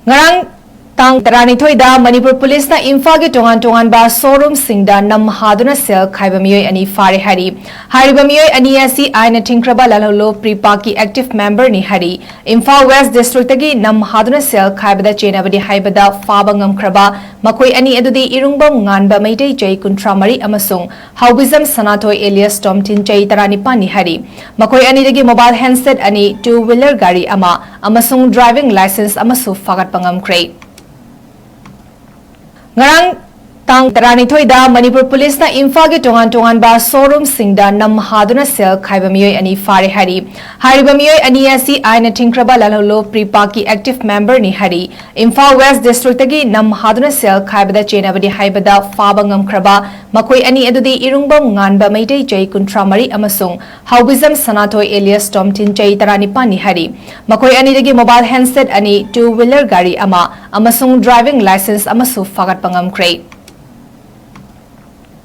Ngarang tang taranithoida manipur police na imphal gi tongan ba showroom singda nam haduna sel khaiba miyoi ani fare hari hariba miyoi ani asi aina thingkraba lalholo pripaki active member ni hari imphal west district gi nam haduna sel khaiba da chenabadi haibada faba ngamkraba makoi ani adudi irungbam nganba meitei jai 𝗡𝗏 amasung 𝗏𝗛𝗔 𝗦𝗘𝗘𝗪𝗢 𝗪𝗏 tom tin jai taranipa ni hari makoi ani dagi mobile handset ani two-wheeler gari ama amasung driving license amasu fagat pangamkre Ngarang tang taranithoida manipur police na imphal gi tongan ba showroom singda nam haduna sel khaiba miyoi ani fare hari hariba miyoi ani asi aina thingkraba lalholo pripaki active member ni hari imphal west district gi nam haduna sel khaiba da chenabadi haibada faba ngamkraba makoi ani adudi irungbam nganba meitei jai 𝗡𝗏 amasung 𝗏𝗛𝗔 𝗦𝗘𝗪𝗢 𝗪𝗏 tom tin jai taranipa ni hari makoi ani dagi mobile handset ani two-wheeler gari ama amasung driving license amasu fagat pangamkre